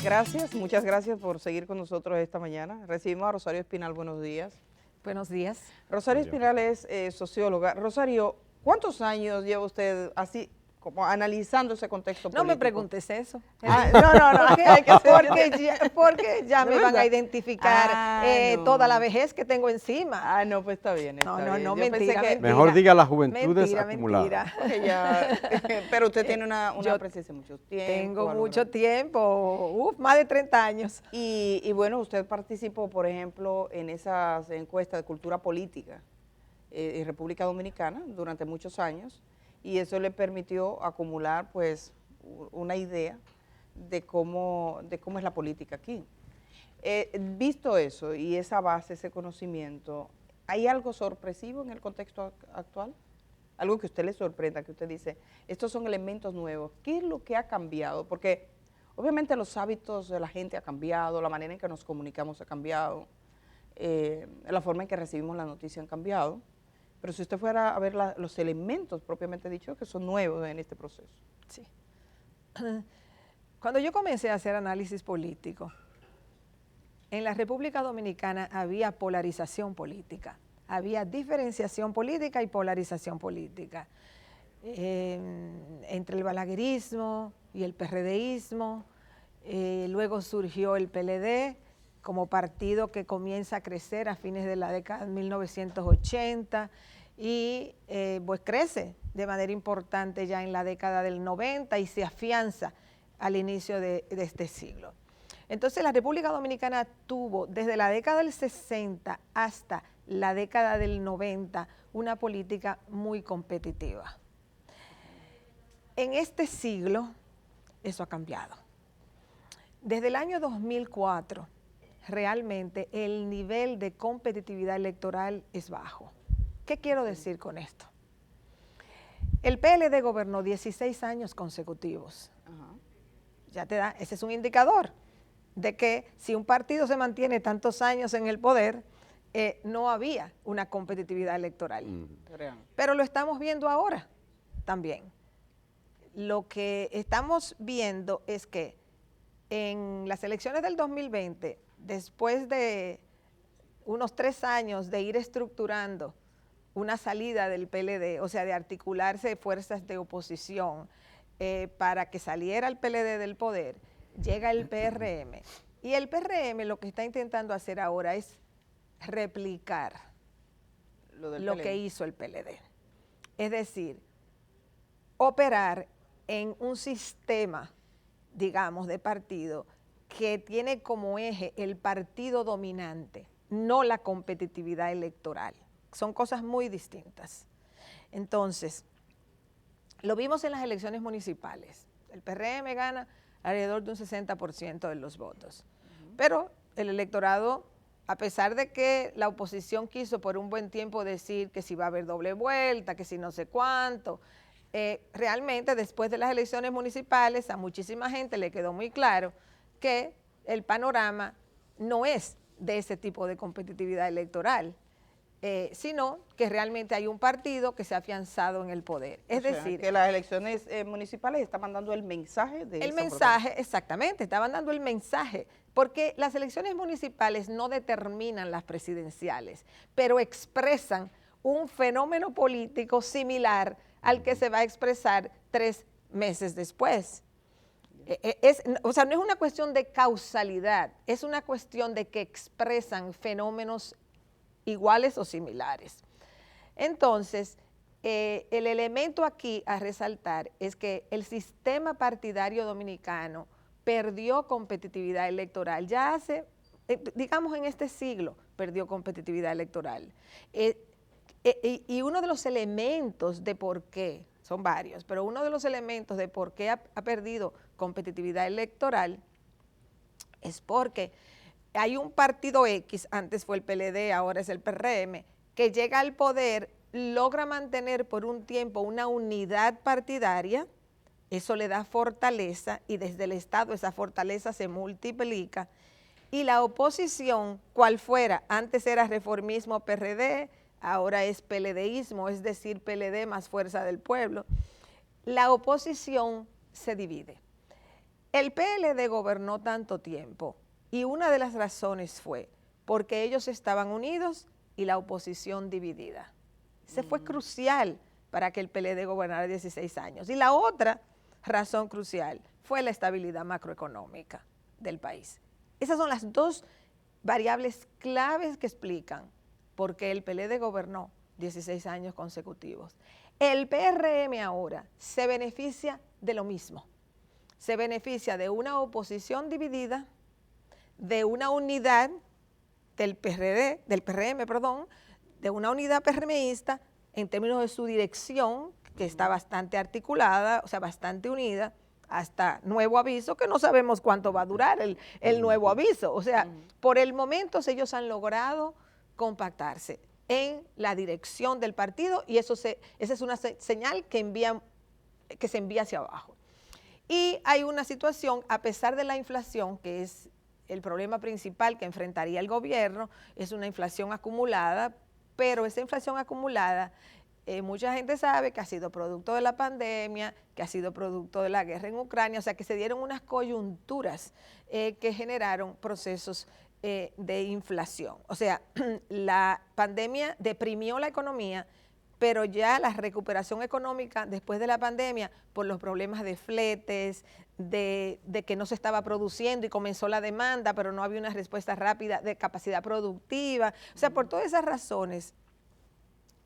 Gracias, muchas gracias por seguir con nosotros esta mañana. Recibimos a Rosario Espinal, buenos días. Buenos días. Rosario Espinal es socióloga. Rosario, ¿cuántos años lleva usted así, como analizando ese contexto político? No me preguntes eso. No, hay que hacer. Porque ya me van verdad? a identificar No. toda la vejez que tengo encima. Ah, no, pues está bien, está bien. No, Yo pensé mentira, que- mentira. Mejor diga las juventudes Mentira, acumuladas. mentira. Porque ya, pero usted tiene una yo presencia mucho tiempo. Tengo a mucho lograr. tiempo, más de 30 años. Y bueno, usted participó, por ejemplo, en esas encuestas de cultura política en República Dominicana durante muchos años, y eso le permitió acumular pues una idea de cómo es la política aquí. Visto eso y esa base, ese conocimiento, ¿hay algo sorpresivo en el contexto actual? Algo que a usted le sorprenda, que usted dice, estos son elementos nuevos. ¿Qué es lo que ha cambiado? Porque obviamente los hábitos de la gente ha cambiado, la manera en que nos comunicamos ha cambiado, la forma en que recibimos la noticia han cambiado, pero si usted fuera a ver los elementos propiamente dicho que son nuevos en este proceso. Sí. Cuando yo comencé a hacer análisis político, en la República Dominicana había polarización política, había diferenciación política y polarización política entre el balaguerismo y el PRDismo. Luego surgió el PLD como partido que comienza a crecer a fines de la década de 1980 y pues crece de manera importante ya en la década del 90 y se afianza al inicio de este siglo. Entonces la República Dominicana tuvo desde la década del 60 hasta la década del 90 una política muy competitiva. En este siglo eso ha cambiado. Desde el año 2004 realmente el nivel de competitividad electoral es bajo. ¿Qué quiero decir con esto? El PLD gobernó 16 años consecutivos. Ya te da, ese es un indicador de que si un partido se mantiene tantos años en el poder, no había una competitividad electoral. Pero lo estamos viendo ahora también. Lo que estamos viendo es que en las elecciones del 2020, después de unos 3 años de ir estructurando una salida del PLD, o sea, de articularse fuerzas de oposición para que saliera el PLD del poder, llega el PRM. Y el PRM lo que está intentando hacer ahora es replicar lo que hizo el PLD. Es decir, operar en un sistema, digamos, de partido que tiene como eje el partido dominante, no la competitividad electoral. Son cosas muy distintas. Entonces, lo vimos en las elecciones municipales. El PRM gana alrededor de un 60% de los votos. Pero el electorado, a pesar de que la oposición quiso por un buen tiempo decir que si va a haber doble vuelta, que si no sé cuánto, realmente después de las elecciones municipales a muchísima gente le quedó muy claro que el panorama no es de ese tipo de competitividad electoral, sino que realmente hay un partido que se ha afianzado en el poder. Es decir, que las elecciones municipales están mandando el mensaje de el mensaje, exactamente, estaban dando el mensaje, porque las elecciones municipales no determinan las presidenciales, pero expresan un fenómeno político similar al que se va a expresar 3 meses después. O sea, no es una cuestión de causalidad, es una cuestión de que expresan fenómenos iguales o similares. Entonces, el elemento aquí a resaltar es que el sistema partidario dominicano perdió competitividad electoral. Ya hace, digamos en este siglo, perdió competitividad electoral. Y uno de los elementos de por qué, son varios, pero uno de los elementos de por qué ha perdido competitividad electoral es porque hay un partido X, antes fue el PLD, ahora es el PRM, que llega al poder, logra mantener por un tiempo una unidad partidaria, eso le da fortaleza y desde el Estado esa fortaleza se multiplica y la oposición, cual fuera, antes era reformismo PRD, ahora es PLDismo, es decir, PLD más Fuerza del Pueblo, la oposición se divide. El PLD gobernó tanto tiempo y una de las razones fue porque ellos estaban unidos y la oposición dividida. Ese fue crucial para que el PLD gobernara 16 años. Y la otra razón crucial fue la estabilidad macroeconómica del país. Esas son las dos variables claves que explican por qué el PLD gobernó 16 años consecutivos. El PRM ahora se beneficia de lo mismo. Se beneficia de una oposición dividida, de una unidad del PRM, de una unidad PRMista en términos de su dirección, que está bastante articulada, o sea, bastante unida, hasta nuevo aviso, que no sabemos cuánto va a durar el nuevo aviso. O sea, por el momento ellos han logrado compactarse en la dirección del partido y esa es una señal que se envía hacia abajo. Y hay una situación, a pesar de la inflación, que es el problema principal que enfrentaría el gobierno, es una inflación acumulada, pero esa inflación acumulada, mucha gente sabe que ha sido producto de la pandemia, que ha sido producto de la guerra en Ucrania, o sea que se dieron unas coyunturas que generaron procesos de inflación. O sea, la pandemia deprimió la economía, pero ya la recuperación económica después de la pandemia, por los problemas de fletes, de que no se estaba produciendo y comenzó la demanda, pero no había una respuesta rápida de capacidad productiva. O sea, por todas esas razones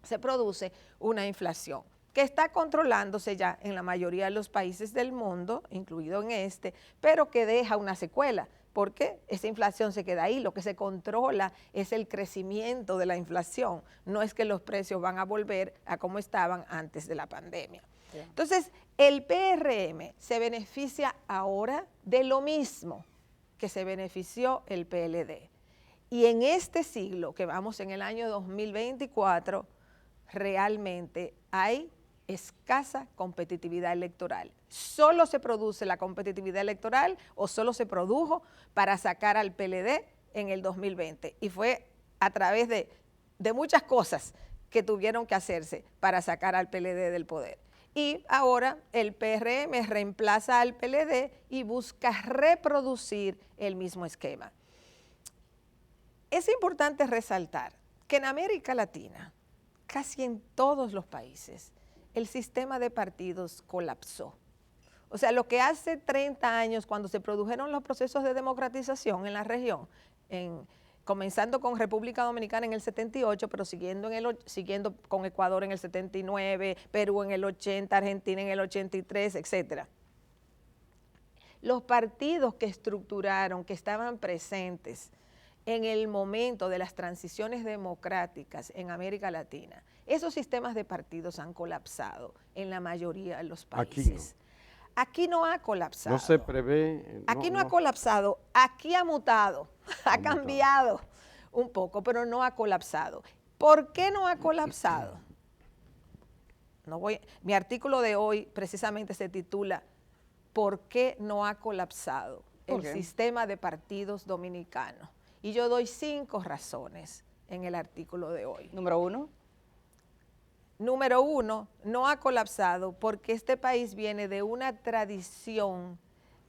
se produce una inflación que está controlándose ya en la mayoría de los países del mundo, incluido en este, pero que deja una secuela, porque esa inflación se queda ahí. Lo que se controla es el crecimiento de la inflación, no es que los precios van a volver a como estaban antes de la pandemia. Sí. Entonces, el PRM se beneficia ahora de lo mismo que se benefició el PLD. Y en este siglo, que vamos en el año 2024, realmente hay escasa competitividad electoral. Solo se produce la competitividad electoral o solo se produjo para sacar al PLD en el 2020 y fue a través de muchas cosas que tuvieron que hacerse para sacar al PLD del poder. Y ahora el PRM reemplaza al PLD y busca reproducir el mismo esquema. Es importante resaltar que en América Latina, casi en todos los países, el sistema de partidos colapsó. O sea, lo que hace 30 años, cuando se produjeron los procesos de democratización en la región, comenzando con República Dominicana en el 78, pero siguiendo con Ecuador en el 79, Perú en el 80, Argentina en el 83, etcétera. Los partidos que estructuraron, que estaban presentes en el momento de las transiciones democráticas en América Latina, esos sistemas de partidos han colapsado en la mayoría de los países. Aquí no ha colapsado. No se prevé. Aquí no ha colapsado, aquí ha mutado, ha cambiado un poco, pero no ha colapsado. ¿Por qué no ha colapsado? Mi artículo de hoy precisamente se titula ¿Por qué no ha colapsado el sistema de partidos dominicano? Y yo doy 5 razones en el artículo de hoy. Número 1. Número 1, no ha colapsado porque este país viene de una tradición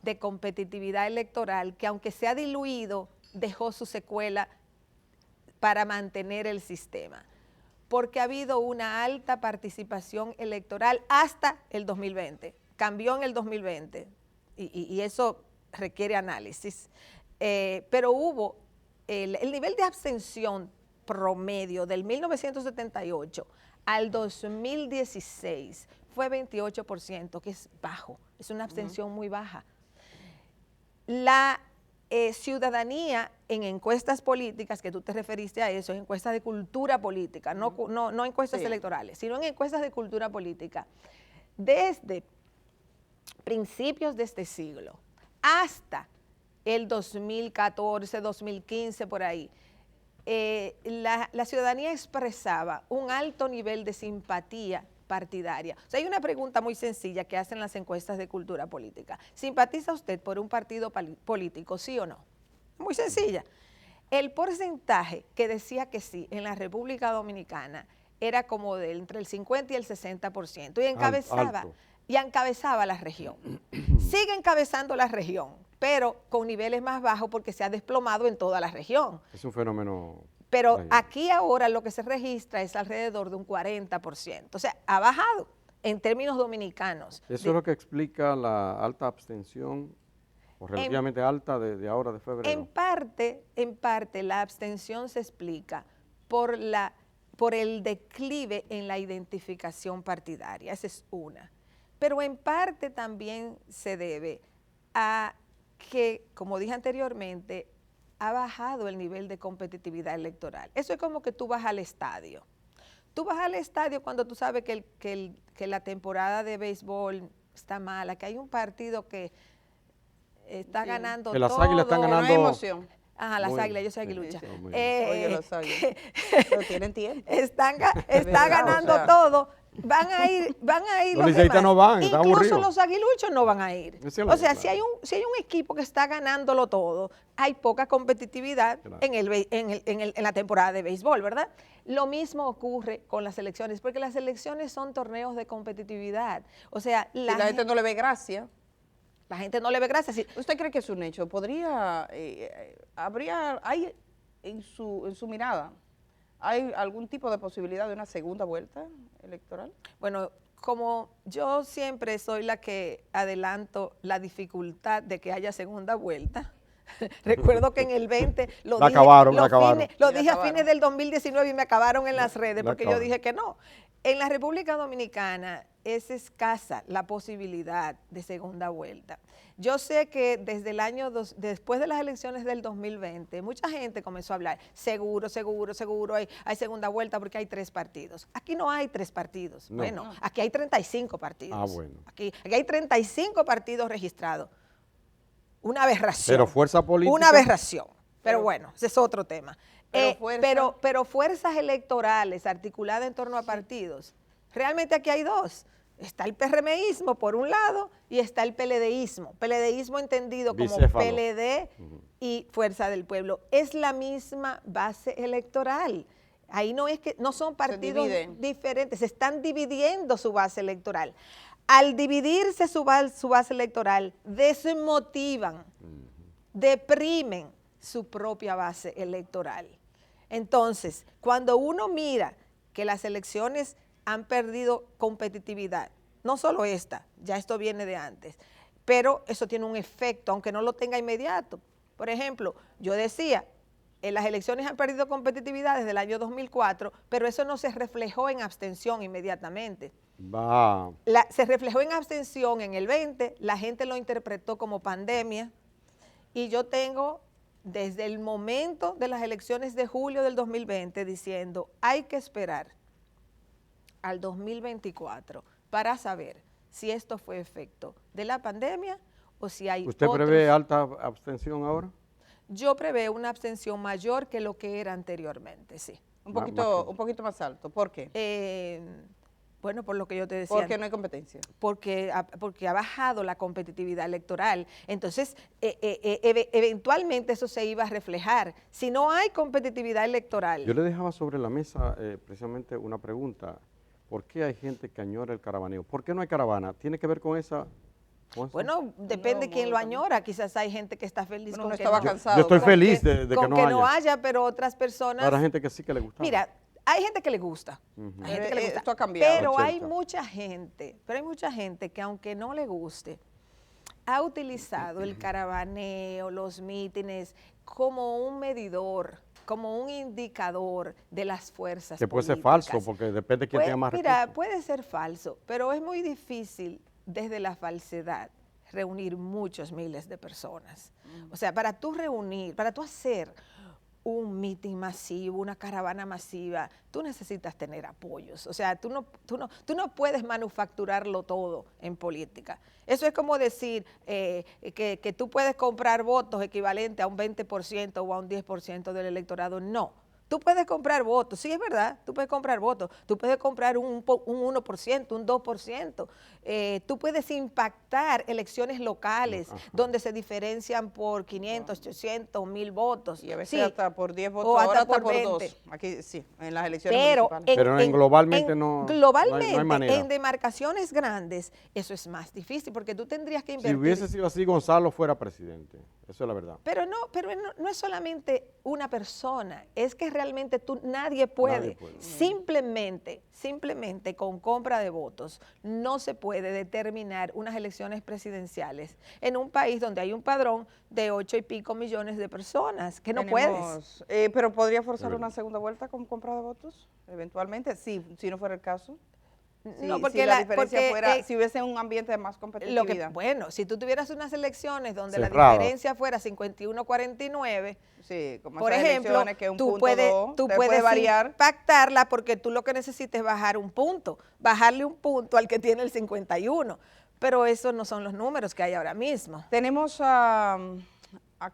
de competitividad electoral que, aunque se ha diluido, dejó su secuela para mantener el sistema. Porque ha habido una alta participación electoral hasta el 2020. Cambió en el 2020 y eso requiere análisis. Pero hubo el nivel de abstención promedio del 1978 al 2016 fue 28%, que es bajo, es una abstención muy baja. La ciudadanía en encuestas políticas, que tú te referiste a eso, en encuestas de cultura política, no encuestas electorales, sino en encuestas de cultura política, desde principios de este siglo hasta el 2014, 2015, por ahí, la ciudadanía expresaba un alto nivel de simpatía partidaria. O sea, hay una pregunta muy sencilla que hacen las encuestas de cultura política. ¿Simpatiza usted por un partido político, sí o no? Muy sencilla. El porcentaje que decía que sí en la República Dominicana era como entre el 50 y el 60%, y encabezaba y encabezaba la región. Sigue encabezando la región, pero con niveles más bajos porque se ha desplomado en toda la región. Es un fenómeno. Pero aquí ahora lo que se registra es alrededor de un 40%. O sea, ha bajado en términos dominicanos. Eso es lo que explica la alta abstención, o relativamente alta de ahora de febrero. En parte la abstención se explica por el declive en la identificación partidaria, esa es una. Pero en parte también se debe a que, como dije anteriormente, ha bajado el nivel de competitividad electoral. Eso es como que tú vas al estadio. Tú vas al estadio cuando tú sabes que la temporada de béisbol está mala, que hay un partido que está ganando que las todo. Águilas están ganando. No hay emoción. Ajá, las Águilas, yo soy aguilucha. Oye, las Águilas. Pero tienen tiempo. Está verdad, ganando o sea. todo. Van a ir Los los liceístas demás. no van, está Incluso aburrido. los aguiluchos no van a ir. Esa es O la sea, verdad. si hay un equipo que está ganándolo todo, hay poca competitividad Claro. en la temporada de béisbol, ¿verdad? Lo mismo ocurre con las elecciones, porque las elecciones son torneos de competitividad. O sea, Y la gente no le ve gracia. la gente no le ve gracia. ¿Usted cree que es un hecho? ¿Podría, hay en su mirada, hay algún tipo de posibilidad de una segunda vuelta electoral? Bueno, como yo siempre soy la que adelanto la dificultad de que haya segunda vuelta, recuerdo que en el 20 lo La dije, acabaron, lo la acabaron. fine- lo La dije a acabaron. fines del 2019 y me acabaron en las redes La porque yo acabaron. dije que no. En la República Dominicana es escasa la posibilidad de segunda vuelta. Yo sé que desde después de las elecciones del 2020, mucha gente comenzó a hablar, seguro, hay segunda vuelta porque hay 3 partidos. Aquí no hay 3 partidos. No. Bueno, aquí hay 35 partidos. Ah, bueno. Aquí hay 35 partidos registrados. Una aberración. Pero fuerza política. Una aberración. Pero bueno, ese es otro tema. Pero Fuerzas electorales articuladas en torno a partidos, realmente aquí hay 2. Está el PRMismo por un lado y está el PLDismo. PLDismo entendido como Bicéfalo. PLD y Fuerza del Pueblo. Es la misma base electoral. Ahí no es que no son partidos dividen. diferentes, se están dividiendo su base electoral. Al dividirse su base electoral, desmotivan, deprimen su propia base electoral. Entonces, cuando uno mira que las elecciones han perdido competitividad, no solo esta, ya esto viene de antes, pero eso tiene un efecto, aunque no lo tenga inmediato. Por ejemplo, yo decía, las elecciones han perdido competitividad desde el año 2004, pero eso no se reflejó en abstención inmediatamente. Se reflejó en abstención en el 20, la gente lo interpretó como pandemia, y yo tengo desde el momento de las elecciones de julio del 2020 diciendo, hay que esperar al 2024 para saber si esto fue efecto de la pandemia o si hay ¿Usted otros. prevé alta abstención ahora? Yo preveo una abstención mayor que lo que era anteriormente, sí. Un poquito más alto. ¿Por qué? Bueno, por lo que yo te decía. Porque no hay competencia. Porque ha bajado la competitividad electoral. Entonces, eventualmente eso se iba a reflejar. Si no hay competitividad electoral. Yo le dejaba sobre la mesa precisamente una pregunta. ¿Por qué hay gente que añora el caravaneo? ¿Por qué no hay caravana? ¿Tiene que ver con esa? Bueno, depende quién lo añora. Quizás hay gente que está feliz Bueno, con uno que estaba no. cansado. Yo estoy con feliz que- de que Con no que haya. no haya, pero otras personas. Habrá gente que sí que le gusta. Mira, hay gente que le gusta. Ujú. Hay gente que le gusta. Esto ha cambiado. Pero hay Chelcha. mucha gente que aunque no le guste, ha utilizado el caravaneo, los mítines como un medidor, como un indicador de las fuerzas Que puede ser políticas. falso, porque depende de quién tenga más Mira, recursos. puede ser falso, pero es muy difícil desde la falsedad reunir muchos miles de personas. O sea, para tú hacer un mitin masivo, una caravana masiva, tú necesitas tener apoyos. O sea, tú no puedes manufacturarlo todo en política. Eso es como decir que tú puedes comprar votos equivalentes a un 20% o a un 10% del electorado. No. Tú puedes comprar votos, sí es verdad, tú puedes comprar votos, tú puedes comprar un 1%, un 2%, tú puedes impactar elecciones locales donde se diferencian por 500, 800, 1000 votos. Y a veces sí, hasta por 10 votos, o ahora hasta hasta por por 20. 2, aquí sí, en las elecciones Pero municipales. Pero globalmente no hay globalmente, manera. en demarcaciones grandes, eso es más difícil porque tú tendrías que Si invertir. hubiese sido así, Gonzalo fuera presidente. Eso es la verdad. Pero no es solamente una persona, es que realmente nadie puede. Simplemente con compra de votos no se puede determinar unas elecciones presidenciales en un país donde hay un padrón de 8 y pico millones de personas, que no puedes. Pero podría forzar verdad. una segunda vuelta con compra de votos, eventualmente, sí, si no fuera el caso. No, Si porque la diferencia porque, fuera, si hubiese un ambiente de más competitividad. bueno, si tú tuvieras unas elecciones donde la Cerradas. diferencia fuera 51-49, Sí, como por esas ejemplo, elecciones que un tú punto puedes, dos, tú te puedes puede variar. impactarla porque tú lo que necesitas es bajar un punto, bajarle un punto al que tiene el 51, pero esos no son los números que hay ahora mismo. Tenemos a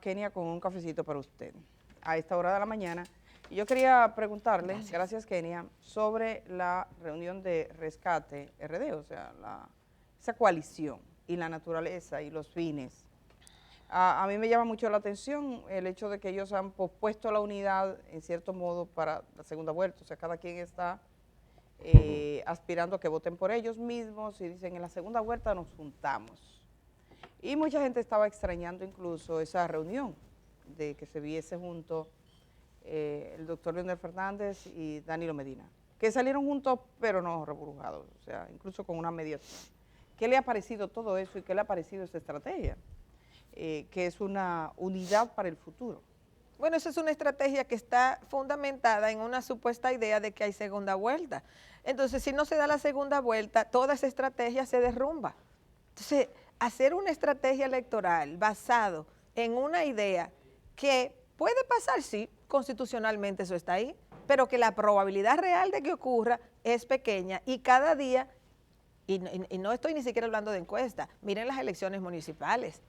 Kenia con un cafecito para usted a esta hora de la mañana. Y yo quería preguntarle, gracias Kenia, sobre la reunión de rescate RD, o sea, esa coalición y la naturaleza y los fines. A mí me llama mucho la atención el hecho de que ellos han pospuesto la unidad, en cierto modo, para la segunda vuelta. O sea, cada quien está aspirando a que voten por ellos mismos y dicen, en la segunda vuelta nos juntamos. Y mucha gente estaba extrañando incluso esa reunión, de que se viese junto el doctor Leonel Fernández y Danilo Medina, que salieron juntos pero no reburujados, o sea, incluso con una mediación. ¿Qué le ha parecido todo eso y qué le ha parecido esa estrategia? Que es una unidad para el futuro. Bueno, esa es una estrategia que está fundamentada en una supuesta idea de que hay segunda vuelta. Entonces, si no se da la segunda vuelta, toda esa estrategia se derrumba. Entonces, hacer una estrategia electoral basado en una idea que puede pasar, sí, constitucionalmente eso está ahí, pero que la probabilidad real de que ocurra es pequeña y cada día, y no estoy ni siquiera hablando de encuesta, miren las elecciones municipales.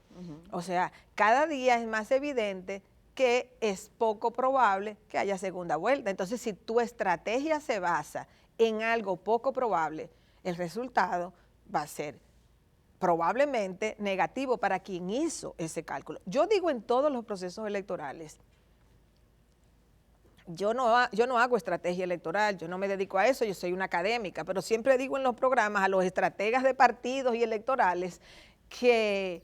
O sea, cada día es más evidente que es poco probable que haya segunda vuelta. Entonces, si tu estrategia se basa en algo poco probable, el resultado va a ser probablemente negativo para quien hizo ese cálculo. Yo digo en todos los procesos electorales, yo no hago estrategia electoral, yo no me dedico a eso, yo soy una académica, pero siempre digo en los programas a los estrategas de partidos y electorales que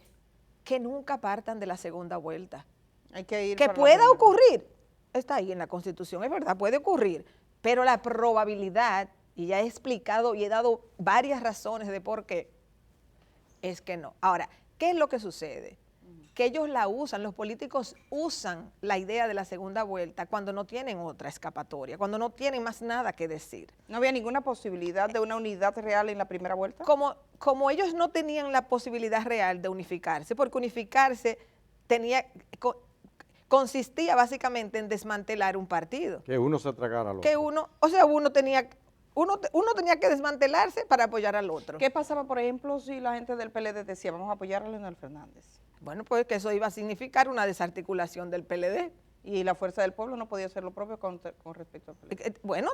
nunca partan de la segunda vuelta. Hay que ir que para la pueda segunda. ocurrir, está ahí en la Constitución, es verdad, puede ocurrir, pero la probabilidad, y ya he explicado y he dado varias razones de por qué, es que no. Ahora, ¿qué es lo que sucede? Que ellos la usan, los políticos usan la idea de la segunda vuelta cuando no tienen otra escapatoria, cuando no tienen más nada que decir. ¿No había ninguna posibilidad de una unidad real en la primera vuelta? Como ellos no tenían la posibilidad real de unificarse, porque unificarse consistía básicamente en desmantelar un partido. Que uno se tragara al otro. Uno tenía que desmantelarse para apoyar al otro. ¿Qué pasaba, por ejemplo, si la gente del PLD decía, vamos a apoyar a Leonel Fernández? Bueno, pues que eso iba a significar una desarticulación del PLD. Y la Fuerza del Pueblo no podía hacer lo propio con respecto al PLD. Bueno,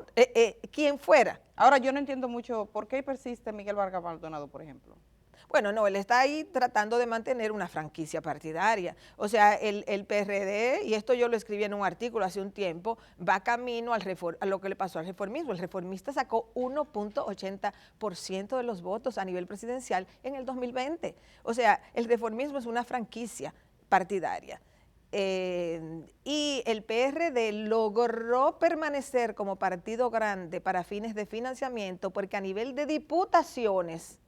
quien fuera. Ahora, yo no entiendo mucho por qué persiste Miguel Vargas Maldonado, por ejemplo. Bueno, no, él está ahí tratando de mantener una franquicia partidaria. O sea, el PRD, y esto yo lo escribí en un artículo hace un tiempo, va camino a lo que le pasó al reformismo. El reformista sacó 1.80% de los votos a nivel presidencial en el 2020. O sea, el reformismo es una franquicia partidaria. Y el PRD logró permanecer como partido grande para fines de financiamiento porque a nivel de diputaciones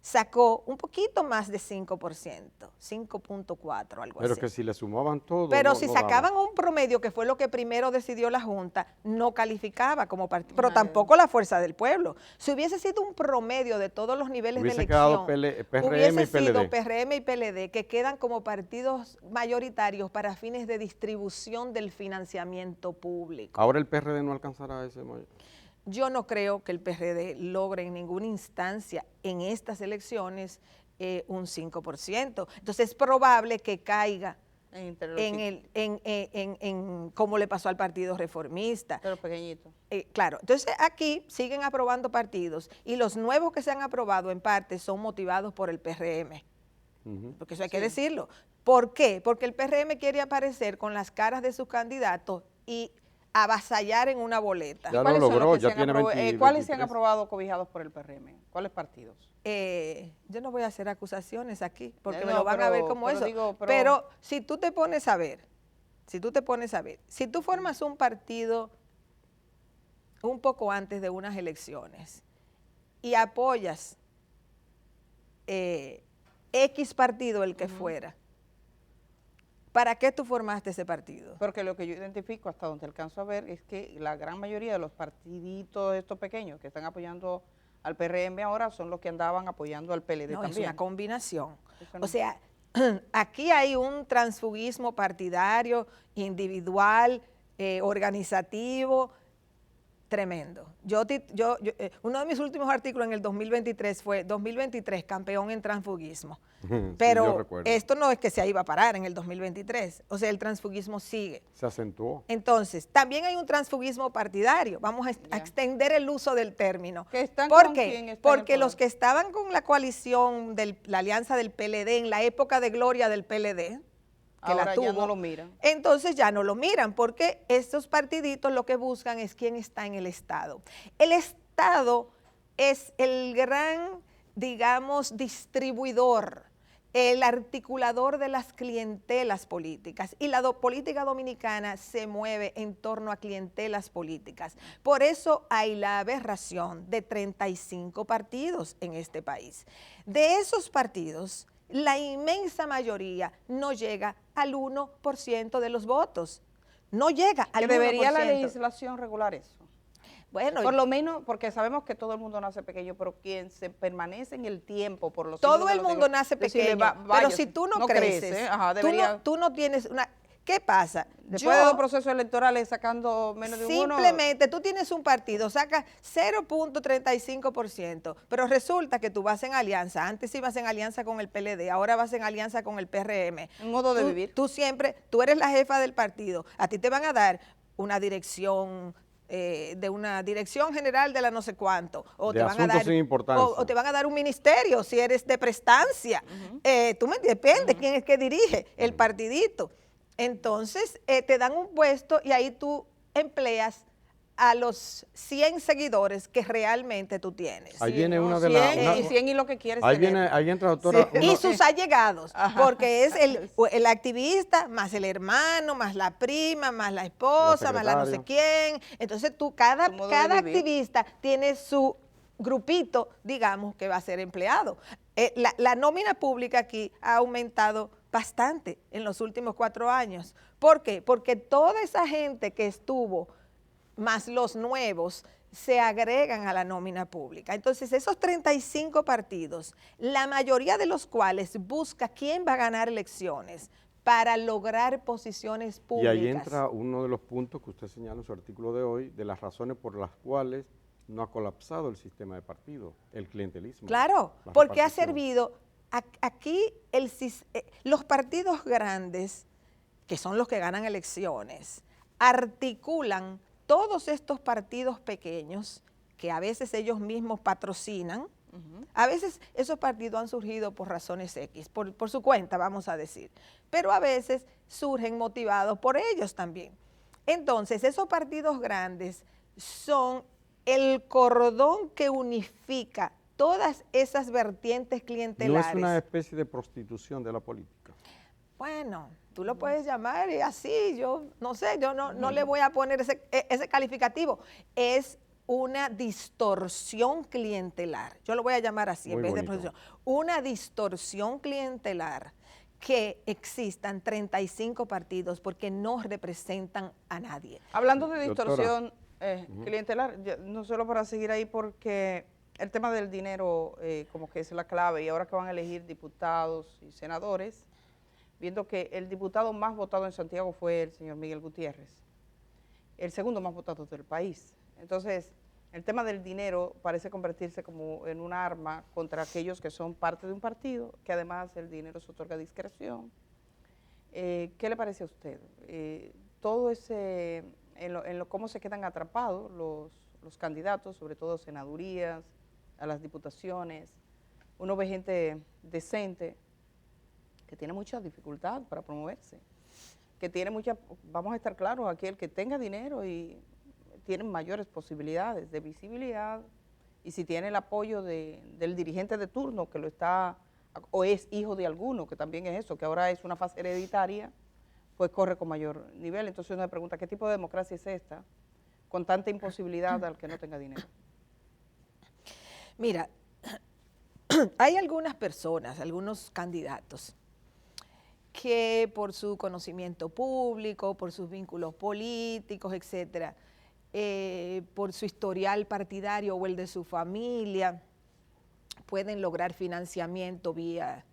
sacó un poquito más de 5%, 5.4, algo Pero así. que si le sumaban todo. Pero si sacaban un promedio, que fue lo que primero decidió la Junta, no calificaba como partido, pero tampoco la Fuerza del Pueblo. Si hubiese sido un promedio de todos los niveles de elección, hubiese sido PRM y PLD, que quedan como partidos mayoritarios para fines de distribución del financiamiento público. Ahora el PRD no alcanzará ese mayor. Yo no creo que el PRD logre en ninguna instancia en estas elecciones un 5%. Entonces es probable que caiga como le pasó al Partido Reformista. Pero pequeñito. Claro, entonces aquí siguen aprobando partidos y los nuevos que se han aprobado en parte son motivados por el PRM, porque eso hay que decirlo. ¿Por qué? Porque el PRM quiere aparecer con las caras de sus candidatos y avasallar en una boleta. Ya lo logró, ya tiene 20, ¿Cuáles se han aprobado cobijados por el PRM? ¿Cuáles partidos? Yo no voy a hacer acusaciones aquí, porque No, me lo van a ver como eso. Pero si tú te pones a ver, si tú formas un partido un poco antes de unas elecciones y apoyas X partido, el que fuera, ¿para qué tú formaste ese partido? Porque lo que yo identifico hasta donde alcanzo a ver es que la gran mayoría de los partiditos estos pequeños que están apoyando al PRM ahora son los que andaban apoyando al PLD no, también. Es una combinación. No. O sea, aquí hay un transfugismo partidario, individual, organizativo, tremendo. Uno de mis últimos artículos en el 2023 fue 2023, campeón en transfugismo. Pero sí, esto no es que se iba a parar en el 2023, o sea, el transfugismo sigue. Se acentuó. Entonces, también hay un transfugismo partidario, vamos a extender el uso del término. ¿Por qué? Porque los que estaban con la coalición, la alianza del PLD, en la época de gloria del PLD, que ahora la tuvo, ya no lo miran. Entonces ya no lo miran, porque estos partiditos lo que buscan es quién está en el Estado. El Estado es el gran, digamos, distribuidor, el articulador de las clientelas políticas, y la política dominicana se mueve en torno a clientelas políticas. Por eso hay la aberración de 35 partidos en este país. De esos partidos, la inmensa mayoría no llega al 1% de los votos. No llega al 1%. ¿Debería la legislación regular eso? Bueno, por lo menos, porque sabemos que todo el mundo nace pequeño, pero quien se permanece en el tiempo por los todo el mundo nace pequeño, pero si tú no creces, tú no tienes una... ¿Qué pasa? Después de 2 procesos electorales sacando menos de uno. Simplemente tú tienes un partido, sacas 0.35%, pero resulta que tú vas en alianza. Antes ibas en alianza con el PLD, ahora vas en alianza con el PRM. Un modo de vivir. Tú eres la jefa del partido. A ti te van a dar una dirección de una dirección general de la no sé cuánto, o te van a dar o te van a dar un ministerio si eres de prestancia. Depende quién es que dirige el partidito. Entonces, te dan un puesto y ahí tú empleas a los 100 seguidores que realmente tú tienes. Ahí viene una de las... Y 100 y lo que quieres ahí entra, doctora... Sí. Y sus allegados, porque es el activista, más el hermano, más la prima, más la esposa, más la no sé quién. Entonces, cada activista tiene su grupito, digamos, que va a ser empleado. La nómina pública aquí ha aumentado bastante en los últimos 4 años. ¿Por qué? Porque toda esa gente que estuvo, más los nuevos, se agregan a la nómina pública. Entonces, esos 35 partidos, la mayoría de los cuales busca quién va a ganar elecciones para lograr posiciones públicas. Y ahí entra uno de los puntos que usted señala en su artículo de hoy, de las razones por las cuales no ha colapsado el sistema de partidos, el clientelismo. Claro, porque ha servido... Aquí los partidos grandes, que son los que ganan elecciones, articulan todos estos partidos pequeños que a veces ellos mismos patrocinan. A veces esos partidos han surgido por razones X, por su cuenta, vamos a decir, pero a veces surgen motivados por ellos también. Entonces, esos partidos grandes son el cordón que unifica todas esas vertientes clientelares. ¿No es una especie de prostitución de la política? Bueno, tú lo puedes llamar así, yo no sé, yo no le voy a poner ese calificativo. Es una distorsión clientelar, yo lo voy a llamar así en vez de prostitución. Una distorsión clientelar que existan 35 partidos porque no representan a nadie. Hablando de distorsión clientelar, no solo para seguir ahí, porque el tema del dinero como que es la clave, y ahora que van a elegir diputados y senadores, viendo que el diputado más votado en Santiago fue el señor Miguel Gutiérrez, el segundo más votado del país. Entonces, el tema del dinero parece convertirse como en un arma contra aquellos que son parte de un partido, que además el dinero se otorga a discreción, ¿Qué le parece a usted? Todo ese, cómo se quedan atrapados los candidatos, sobre todo senadurías, a las diputaciones. Uno ve gente decente que tiene mucha dificultad para promoverse, que tiene mucha, vamos a estar claros, aquí el que tenga dinero y tiene mayores posibilidades de visibilidad, y si tiene el apoyo del dirigente de turno que lo está, o es hijo de alguno, que también es eso, que ahora es una fase hereditaria, pues corre con mayor nivel. Entonces uno se pregunta, ¿qué tipo de democracia es esta con tanta imposibilidad al que no tenga dinero? Mira, hay algunas personas, algunos candidatos, que por su conocimiento público, por sus vínculos políticos, etcétera, por su historial partidario o el de su familia, pueden lograr financiamiento vía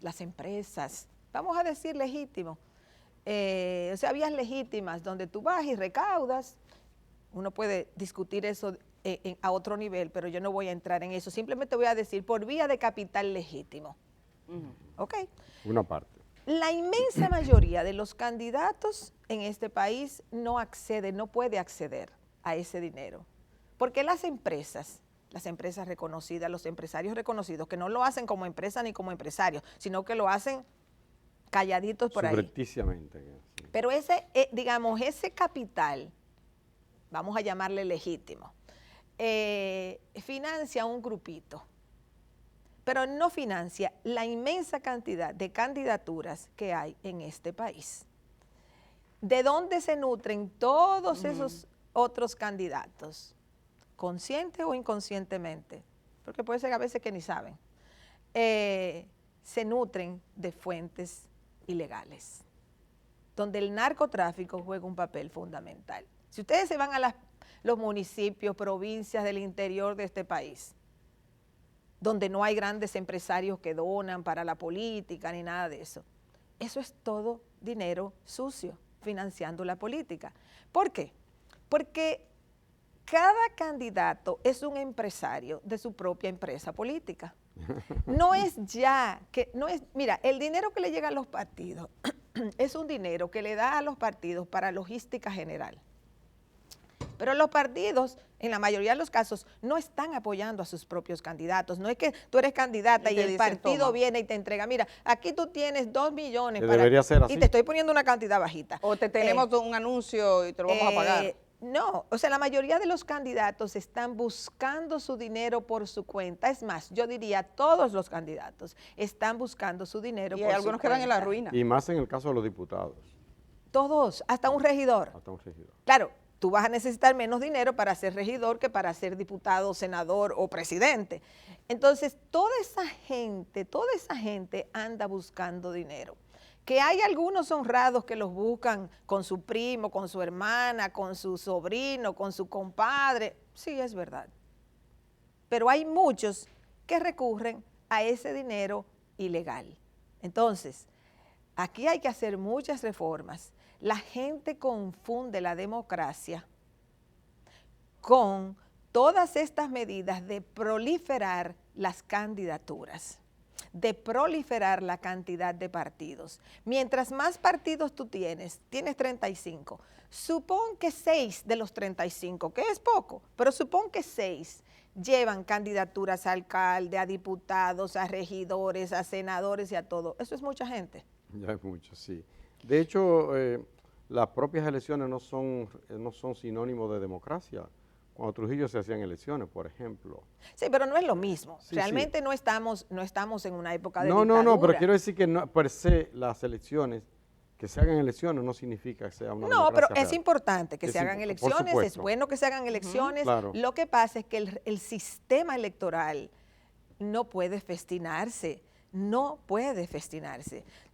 las empresas, vamos a decir legítimo, o sea, vías legítimas donde tú vas y recaudas. Uno puede discutir eso a otro nivel, pero yo no voy a entrar en eso, simplemente voy a decir por vía de capital legítimo. ¿Ok? Una parte. La inmensa mayoría de los candidatos en este país no accede, no puede acceder a ese dinero, porque las empresas reconocidas, los empresarios reconocidos, que no lo hacen como empresa ni como empresarios, sino que lo hacen calladitos por ahí. Subrepticiamente. Sí. Pero ese, digamos, ese capital, vamos a llamarle legítimo, financia un grupito, pero no financia la inmensa cantidad de candidaturas que hay en este país. ¿De dónde se nutren todos esos otros candidatos? Consciente o inconscientemente, porque puede ser a veces que ni saben, se nutren de fuentes ilegales, donde el narcotráfico juega un papel fundamental. Si ustedes se van a los municipios, provincias del interior de este país, donde no hay grandes empresarios que donan para la política ni nada de eso, eso es todo dinero sucio financiando la política. ¿Por qué? Porque cada candidato es un empresario de su propia empresa política. No es ya, mira, el dinero que le llega a los partidos es un dinero que le da a los partidos para logística general. Pero los partidos, en la mayoría de los casos, no están apoyando a sus propios candidatos. No es que tú eres candidata y el partido viene y te entrega, mira, aquí tú tienes 2 millones debería ser así. Y te estoy poniendo una cantidad bajita. O te tenemos un anuncio y te lo vamos a pagar. No, o sea, la mayoría de los candidatos están buscando su dinero por su cuenta. Es más, yo diría todos los candidatos están buscando su dinero por su cuenta. Y hay algunos quedan en la ruina. Y más en el caso de los diputados. Todos, hasta un regidor. Hasta un regidor. Claro, tú vas a necesitar menos dinero para ser regidor que para ser diputado, senador o presidente. Entonces, toda esa gente anda buscando dinero. Que hay algunos honrados que los buscan con su primo, con su hermana, con su sobrino, con su compadre. Sí, es verdad. Pero hay muchos que recurren a ese dinero ilegal. Entonces, aquí hay que hacer muchas reformas. La gente confunde la democracia con todas estas medidas de proliferar las candidaturas, de proliferar la cantidad de partidos. Mientras más partidos tú tienes 35, supón que 6 de los 35, que es poco, pero supón que 6 llevan candidaturas a alcalde, a diputados, a regidores, a senadores y a todo. Eso es mucha gente. Ya es mucho, sí. De hecho, las propias elecciones no son sinónimo de democracia. Cuando Trujillo se hacían elecciones, por ejemplo. Sí, pero no es lo mismo. Sí, realmente sí. No estamos en una época de dictadura. No, pero quiero decir que no, per se las elecciones, que se hagan elecciones no significa que sea una democracia pero real. Es importante que se hagan elecciones, es bueno que se hagan elecciones. Claro. Lo que pasa es que el sistema electoral no puede festinarse,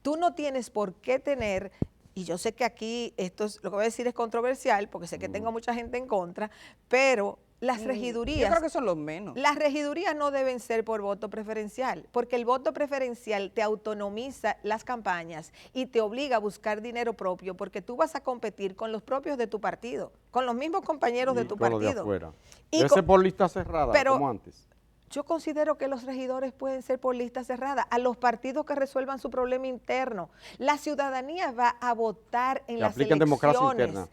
Tú no tienes por qué tener... Y yo sé que aquí lo que voy a decir es controversial, porque sé que tengo mucha gente en contra, pero las regidurías... Yo creo que son los menos. Las regidurías no deben ser por voto preferencial, porque el voto preferencial te autonomiza las campañas y te obliga a buscar dinero propio, porque tú vas a competir con los propios de tu partido, con los mismos compañeros de tu partido. Los de afuera. Ese por lista cerrada, como antes. Yo considero que los regidores pueden ser por lista cerrada, a los partidos que resuelvan su problema interno. La ciudadanía va a votar en las elecciones. Democracia interna.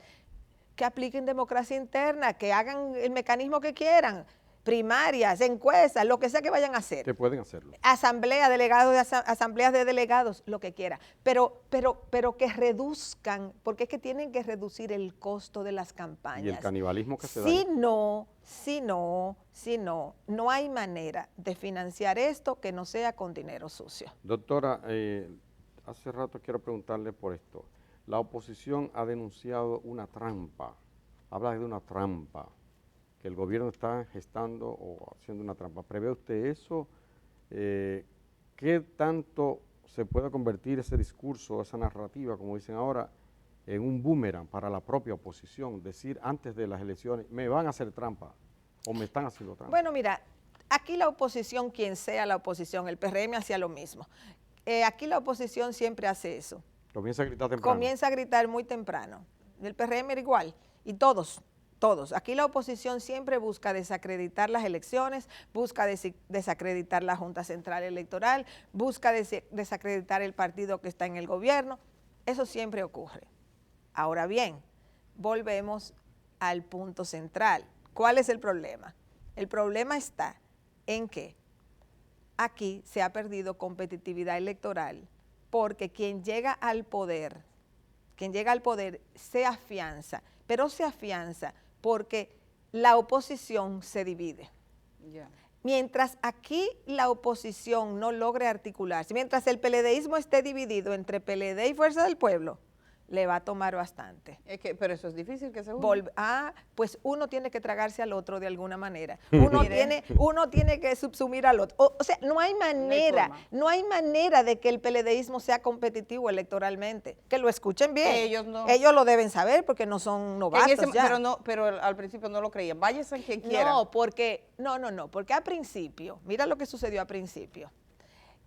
Que apliquen democracia interna, que hagan el mecanismo que quieran, primarias, encuestas, lo que sea que vayan a hacer. Que pueden hacerlo. Asamblea, asambleas de delegados, lo que quiera. Pero que reduzcan, porque es que tienen que reducir el costo de las campañas. Y el canibalismo que se da. Si no hay manera de financiar esto que no sea con dinero sucio. Doctora, hace rato quiero preguntarle por esto. La oposición ha denunciado una trampa, habla de una trampa, que el gobierno está gestando o haciendo una trampa. ¿Prevé usted eso? ¿Qué tanto se puede convertir ese discurso, esa narrativa, como dicen ahora, en un boomerang para la propia oposición? Decir antes de las elecciones, me van a hacer trampa o me están haciendo trampa. Bueno, mira, aquí la oposición, quien sea la oposición, el PRM hacía lo mismo. Aquí la oposición siempre hace eso. Comienza a gritar temprano. Comienza a gritar muy temprano. El PRM era igual, y todos. Aquí la oposición siempre busca desacreditar las elecciones, busca desacreditar la Junta Central Electoral, busca desacreditar el partido que está en el gobierno. Eso siempre ocurre. Ahora bien, volvemos al punto central. ¿Cuál es el problema? El problema está en que aquí se ha perdido competitividad electoral porque quien llega al poder se afianza, pero se afianza porque la oposición se divide. Yeah. Mientras aquí la oposición no logre articularse, mientras el PLDismo esté dividido entre PLD y Fuerza del Pueblo, le va a tomar bastante. Pero eso es difícil que se una. Pues uno tiene que tragarse al otro de alguna manera. Uno tiene que subsumir al otro. O sea, no hay manera de que el PLDismo sea competitivo electoralmente. Que lo escuchen bien. Ellos no. Ellos lo deben saber porque no son novatos ya. Pero al principio no lo creían. Váyase a quien quiera. Porque al principio, mira lo que sucedió al principio.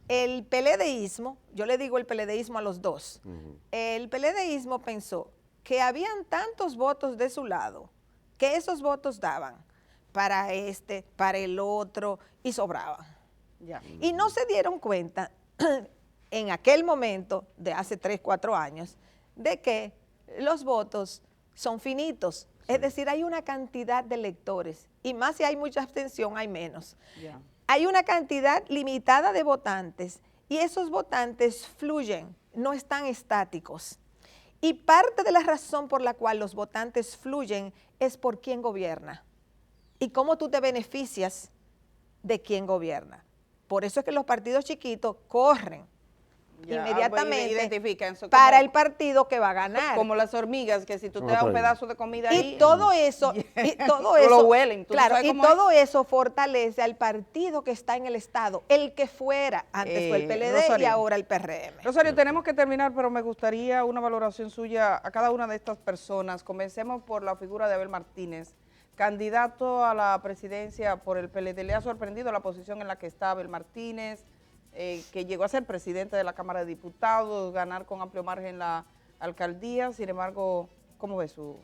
El PLDismo, yo le digo el PLDismo a los dos, el PLDismo pensó que habían tantos votos de su lado, que esos votos daban para este, para el otro, y sobraban. Ya. Y no se dieron cuenta en aquel momento, de hace 3, 4 años, de que los votos son finitos. Es decir, hay una cantidad de electores, y más si hay mucha abstención, hay menos. Ya. Hay una cantidad limitada de votantes y esos votantes fluyen, no están estáticos. Y parte de la razón por la cual los votantes fluyen es por quién gobierna y cómo tú te beneficias de quién gobierna. Por eso es que los partidos chiquitos corren inmediatamente identifican para el partido que va a ganar. Como las hormigas, que si tú te das un pedazo de comida y ahí. todo eso, lo huelen. Claro, y todo eso fortalece al partido que está en el Estado, el que fuera, antes fue el PLD Rosario, y ahora el PRM. Rosario, tenemos que terminar, pero me gustaría una valoración suya a cada una de estas personas. Comencemos por la figura de Abel Martínez, candidato a la presidencia por el PLD. ¿Le ha sorprendido la posición en la que está Abel Martínez? Que llegó a ser presidente de la Cámara de Diputados, ganar con amplio margen la alcaldía. Sin embargo, ¿cómo ve su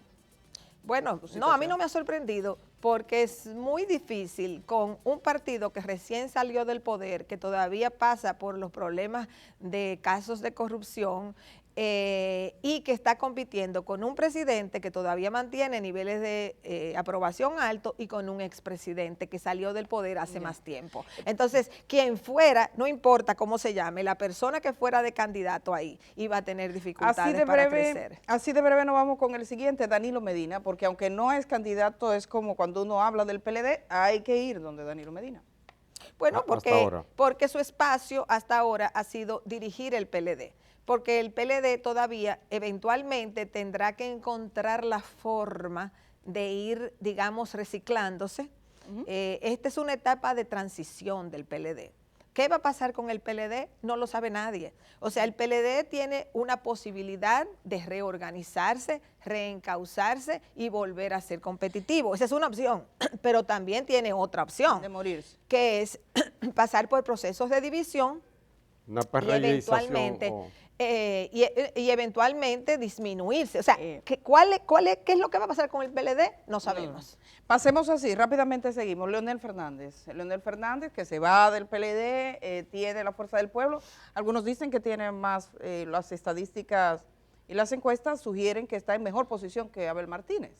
Bueno, no, a mí no me ha sorprendido porque es muy difícil con un partido que recién salió del poder, que todavía pasa por los problemas de casos de corrupción y que está compitiendo con un presidente que todavía mantiene niveles de aprobación alto y con un expresidente que salió del poder hace más tiempo. Entonces, quien fuera, no importa cómo se llame, la persona que fuera de candidato ahí iba a tener dificultades para crecer. Así de breve nos vamos con el siguiente, Danilo Medina, porque aunque no es candidato, es como cuando uno habla del PLD, hay que ir donde Danilo Medina. Bueno, porque su espacio hasta ahora ha sido dirigir el PLD. Porque el PLD todavía eventualmente tendrá que encontrar la forma de ir, digamos, reciclándose. Esta es una etapa de transición del PLD. ¿Qué va a pasar con el PLD? No lo sabe nadie. O sea, el PLD tiene una posibilidad de reorganizarse, reencauzarse y volver a ser competitivo. Esa es una opción, pero también tiene otra opción. De morirse. Que es pasar por procesos de división una y eventualmente y eventualmente disminuirse. O sea, ¿qué es lo que va a pasar con el PLD? No sabemos. Pasemos así, rápidamente seguimos. Leonel Fernández. Leonel Fernández, que se va del PLD, tiene la fuerza del pueblo. Algunos dicen que tiene más, las estadísticas y las encuestas sugieren que está en mejor posición que Abel Martínez.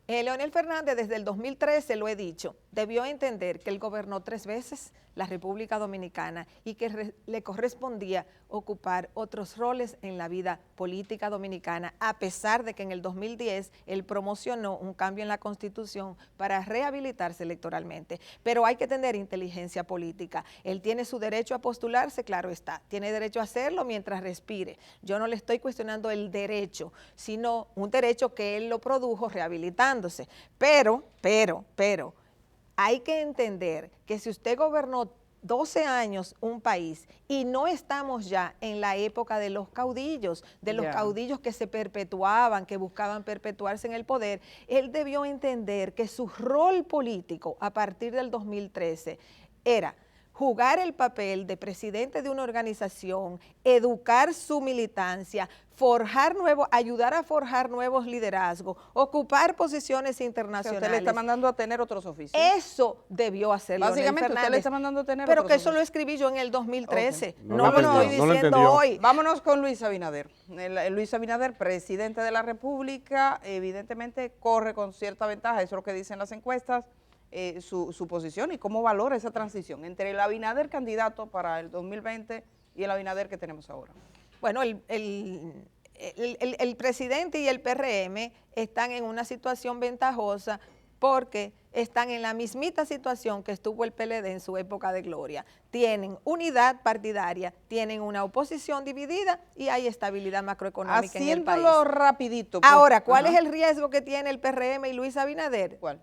Leonel Fernández, desde el 2013, lo he dicho, debió entender que él gobernó 3 veces la República Dominicana y que le correspondía ocupar otros roles en la vida política dominicana, a pesar de que en el 2010 él promocionó un cambio en la Constitución para rehabilitarse electoralmente. Pero hay que tener inteligencia política. Él tiene su derecho a postularse, claro está, tiene derecho a hacerlo mientras respire. Yo no le estoy cuestionando el derecho, sino un derecho que él lo produjo rehabilitándose. Pero, hay que entender que si usted gobernó 12 años un país y no estamos ya en la época de los caudillos, caudillos que se perpetuaban, que buscaban perpetuarse en el poder, él debió entender que su rol político a partir del 2013 era jugar el papel de presidente de una organización, educar su militancia, ayudar a forjar nuevos liderazgos, ocupar posiciones internacionales. Usted le está mandando a tener otros oficios. Eso debió hacer Leonel Fernández. Básicamente usted le está mandando a tener pero otros que eso oficios. lo escribí yo en el 2013. Okay. No lo estoy diciendo hoy. Vámonos con Luis Abinader. Luis Abinader, presidente de la República, evidentemente corre con cierta ventaja, eso es lo que dicen las encuestas, su posición y cómo valora esa transición entre el Abinader candidato para el 2020 y el Abinader que tenemos ahora. Bueno, el presidente y el PRM están en una situación ventajosa porque están en la mismita situación que estuvo el PLD en su época de gloria. Tienen unidad partidaria, tienen una oposición dividida y hay estabilidad macroeconómica en el país. Haciéndolo rapidito. Pues, ahora, ¿cuál es el riesgo que tiene el PRM y Luis Abinader? ¿Cuál?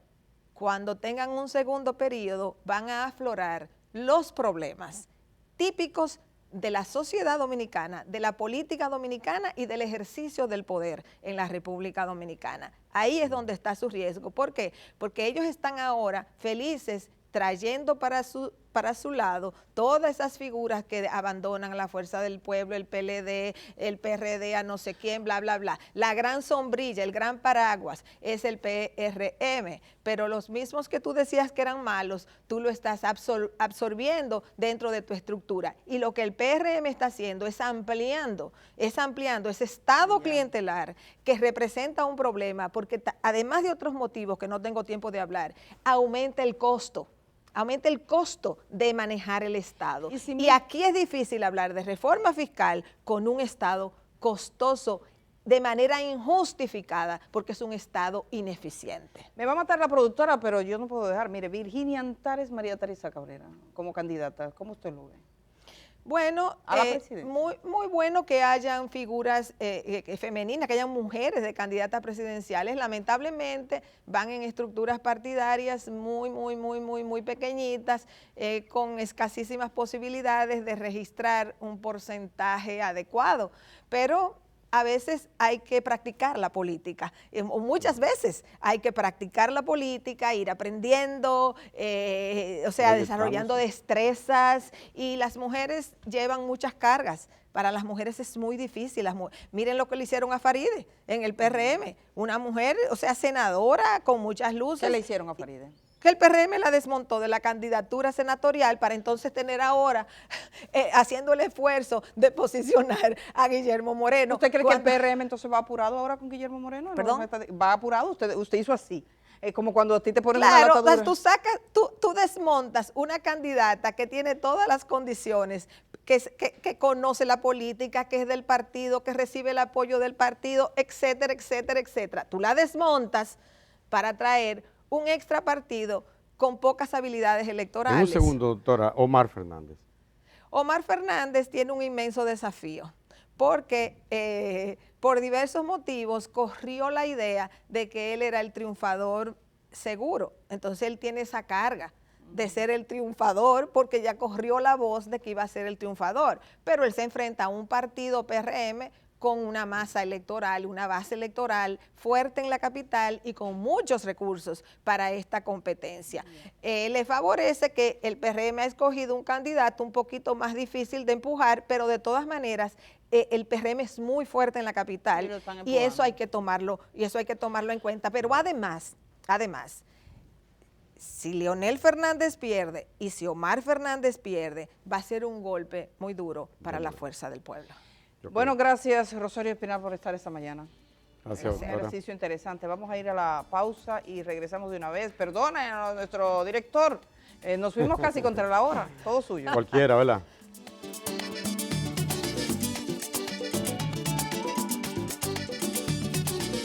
Cuando tengan un segundo periodo van a aflorar los problemas típicos de la sociedad dominicana, de la política dominicana y del ejercicio del poder en la República Dominicana. Ahí es donde está su riesgo. ¿Por qué? Porque ellos están ahora felices trayendo para su lado todas esas figuras que abandonan la fuerza del pueblo, el PLD, el PRD, a no sé quién, bla, bla, bla. La gran sombrilla, el gran paraguas es el PRM, pero los mismos que tú decías que eran malos, tú lo estás absorbiendo dentro de tu estructura. Y lo que el PRM está haciendo es ampliando ese estado clientelar que representa un problema, porque además de otros motivos que no tengo tiempo de hablar, aumenta el costo de manejar el Estado. Y aquí es difícil hablar de reforma fiscal con un Estado costoso de manera injustificada, porque es un Estado ineficiente. Me va a matar la productora, pero yo no puedo dejar. Mire, Virginia Antares, María Teresa Cabrera, como candidata, ¿cómo usted lo ve? Bueno, muy bueno que hayan figuras femeninas, que hayan mujeres de candidatas presidenciales. Lamentablemente van en estructuras partidarias muy pequeñitas, con escasísimas posibilidades de registrar un porcentaje adecuado, pero a veces hay que practicar la política, o muchas veces hay que practicar la política, ir aprendiendo, desarrollando destrezas, y las mujeres llevan muchas cargas. Para las mujeres es muy difícil. Miren lo que le hicieron a Faride en el PRM, una mujer, senadora con muchas luces. ¿Qué le hicieron a Faride? Que el PRM la desmontó de la candidatura senatorial para entonces tener ahora, haciendo el esfuerzo de posicionar a Guillermo Moreno. ¿Usted cree que el PRM entonces va apurado ahora con Guillermo Moreno? ¿Perdón? ¿Va apurado? Usted hizo así. Como cuando a ti te ponen claro, una latadura. Tú desmontas una candidata que tiene todas las condiciones, que conoce la política, que es del partido, que recibe el apoyo del partido, etcétera, etcétera, etcétera. Tú la desmontas para traer un extra partido con pocas habilidades electorales. En un segundo, doctora, Omar Fernández. Omar Fernández tiene un inmenso desafío, porque por diversos motivos corrió la idea de que él era el triunfador seguro. Entonces él tiene esa carga de ser el triunfador, porque ya corrió la voz de que iba a ser el triunfador. Pero él se enfrenta a un partido PRM con una masa electoral, una base electoral fuerte en la capital y con muchos recursos para esta competencia. Le favorece que el PRM ha escogido un candidato un poquito más difícil de empujar, pero de todas maneras el PRM es muy fuerte en la capital y eso hay que tomarlo en cuenta. Pero además, si Leonel Fernández pierde y si Omar Fernández pierde, va a ser un golpe muy duro para la fuerza del pueblo. Bueno, gracias Rosario Espinal por estar esta mañana. Gracias, Es un ejercicio interesante. Vamos a ir a la pausa y regresamos de una vez. Perdone a nuestro director, nos fuimos casi contra la hora, todo suyo. Cualquiera, ¿verdad?